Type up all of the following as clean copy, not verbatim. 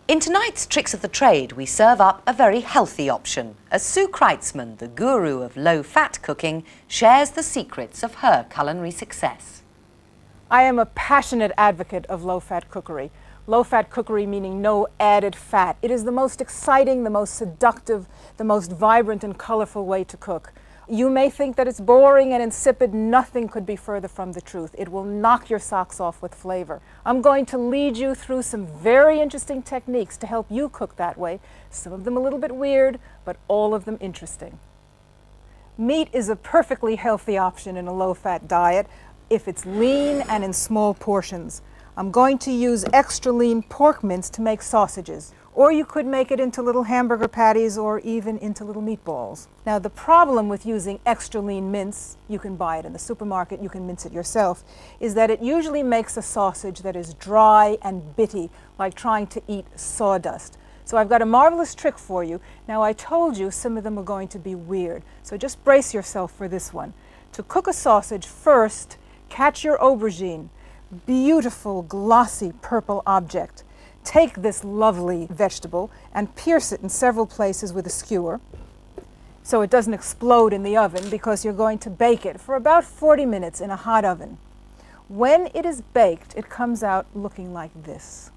In tonight's Tricks of the Trade, we serve up a very healthy option, as Sue Kreitzman, the guru of low-fat cooking, shares the secrets of her culinary success. I am a passionate advocate of low-fat cookery. Low-fat cookery meaning no added fat. It is the most exciting, the most seductive, the most vibrant and colorful way to cook. You may think that it's boring and insipid. Nothing could be further from the truth. It will knock your socks off with flavor. I'm going to lead you through some very interesting techniques to help you cook that way. Some of them a little bit weird, but all of them interesting. Meat is a perfectly healthy option in a low-fat diet if it's lean and in small portions. I'm going to use extra lean pork mince to make sausages. Or you could make it into little hamburger patties or even into little meatballs. Now the problem with using extra lean mince, you can buy it in the supermarket, you can mince it yourself, is that it usually makes a sausage that is dry and bitty, like trying to eat sawdust. So I've got a marvelous trick for you. Now I told you some of them are going to be weird, so just brace yourself for this one. To cook a sausage, first catch your aubergine, beautiful glossy purple object. Take this lovely vegetable and pierce it in several places with a skewer so it doesn't explode in the oven, because you're going to bake it for about 40 minutes in a hot oven. When it is baked, it comes out looking like this.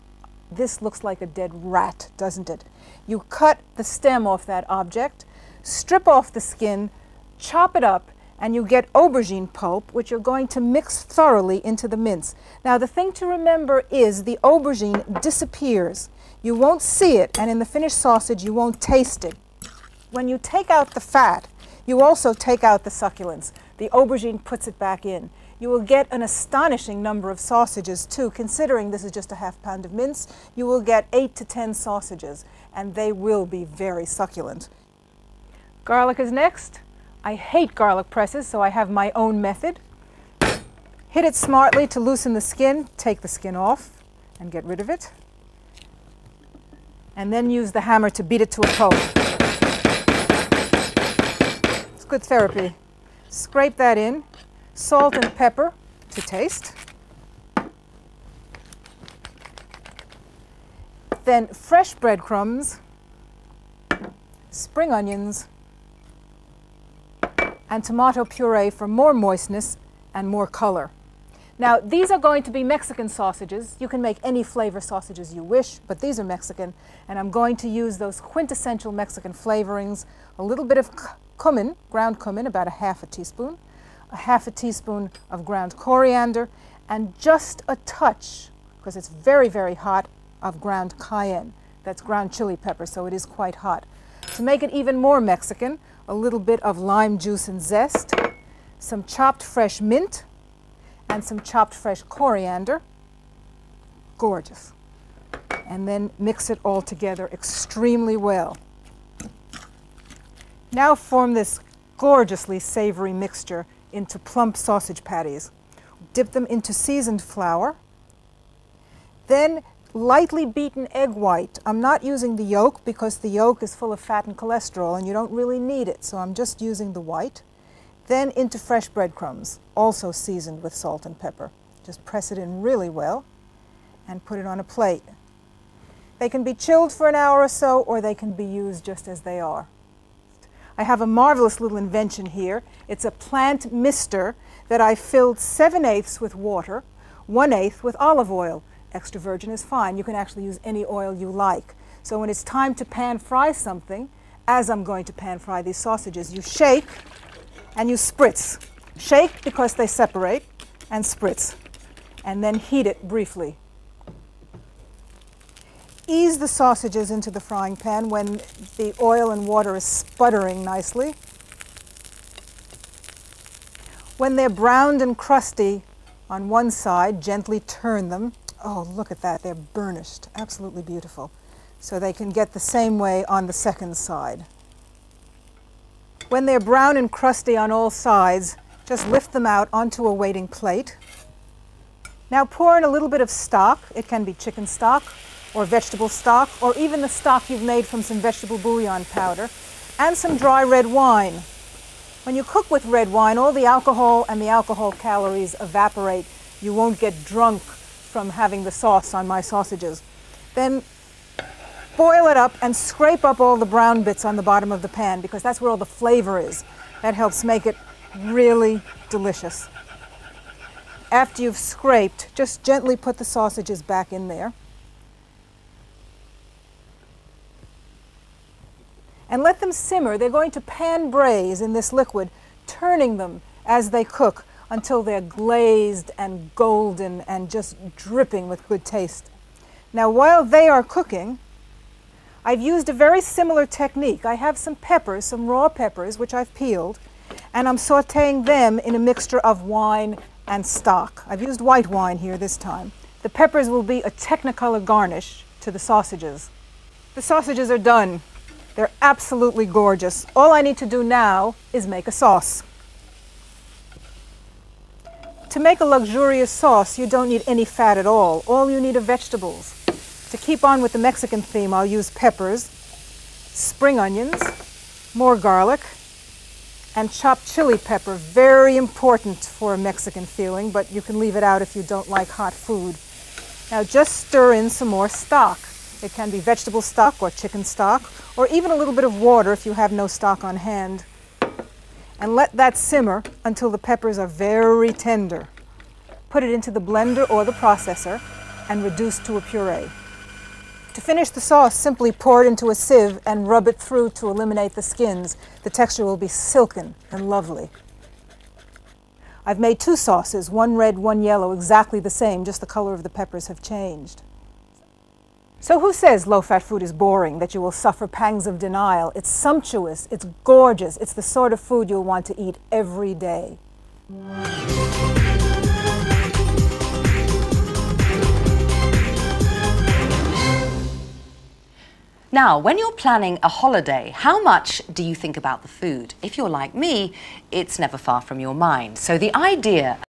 This looks like a dead rat, doesn't it? You cut the stem off that object, strip off the skin, chop it up, and you get aubergine pulp, which you're going to mix thoroughly into the mince. Now the thing to remember is the aubergine disappears. You won't see it, and in the finished sausage you won't taste it. When you take out the fat, you also take out the succulence. The aubergine puts it back in. You will get an astonishing number of sausages too. Considering this is just a half pound of mince, you will get 8 to 10 sausages, and they will be very succulent. Garlic is next. I hate garlic presses, so I have my own method. Hit it smartly to loosen the skin, take the skin off and get rid of it. And then use the hammer to beat it to a pulp. It's good therapy. Scrape that in, salt and pepper to taste. Then fresh breadcrumbs, spring onions, and tomato puree for more moistness and more color. Now these are going to be Mexican sausages. You can make any flavor sausages you wish, but these are Mexican, and I'm going to use those quintessential Mexican flavorings, a little bit of cumin, ground cumin, about a half a teaspoon of ground coriander, and just a touch, because it's very, very hot, of ground cayenne. That's ground chili pepper, so it is quite hot. To make it even more Mexican, a little bit of lime juice and zest, some chopped fresh mint, and some chopped fresh coriander. Gorgeous. And then mix it all together extremely well. Now form this gorgeously savory mixture into plump sausage patties. Dip them into seasoned flour. Then lightly beaten egg white. I'm not using the yolk because the yolk is full of fat and cholesterol and you don't really need it, so I'm just using the white. Then into fresh breadcrumbs, also seasoned with salt and pepper. Just press it in really well and put it on a plate. They can be chilled for an hour or so, or they can be used just as they are. I have a marvelous little invention here. It's a plant mister that I filled 7/8 with water, 1/8 with olive oil. Extra virgin is fine. You can actually use any oil you like. So when it's time to pan fry something, as I'm going to pan fry these sausages, you shake and you spritz. Shake because they separate, and spritz. And then heat it briefly. Ease the sausages into the frying pan when the oil and water is sputtering nicely. When they're browned and crusty on one side, gently turn them. Oh, look at that, they're burnished, absolutely beautiful. So they can get the same way on the second side. When they're brown and crusty on all sides, just lift them out onto a waiting plate. Now pour in a little bit of stock. It can be chicken stock or vegetable stock, or even the stock you've made from some vegetable bouillon powder, and some dry red wine. When you cook with red wine, all the alcohol and the alcohol calories evaporate. You won't get drunk from having the sauce on my sausages. Then boil it up and scrape up all the brown bits on the bottom of the pan because that's where all the flavor is. That helps make it really delicious. After you've scraped, just gently put the sausages back in there. And let them simmer. They're going to pan braise in this liquid, turning them as they cook until they're glazed and golden and just dripping with good taste. Now, while they are cooking, I've used a very similar technique. I have some peppers, some raw peppers, which I've peeled, and I'm sautéing them in a mixture of wine and stock. I've used white wine here this time. The peppers will be a Technicolor garnish to the sausages. The sausages are done. They're absolutely gorgeous. All I need to do now is make a sauce. To make a luxurious sauce, you don't need any fat at all. All you need are vegetables. To keep on with the Mexican theme, I'll use peppers, spring onions, more garlic, and chopped chili pepper. Very important for a Mexican feeling, but you can leave it out if you don't like hot food. Now just stir in some more stock. It can be vegetable stock or chicken stock, or even a little bit of water if you have no stock on hand. And let that simmer until the peppers are very tender. Put it into the blender or the processor and reduce to a puree. To finish the sauce, simply pour it into a sieve and rub it through to eliminate the skins. The texture will be silken and lovely. I've made two sauces, one red, one yellow, exactly the same, just the color of the peppers have changed. So who says low-fat food is boring, that you will suffer pangs of denial? It's sumptuous, it's gorgeous, it's the sort of food you'll want to eat every day. Now, when you're planning a holiday, how much do you think about the food? If you're like me, it's never far from your mind. So the idea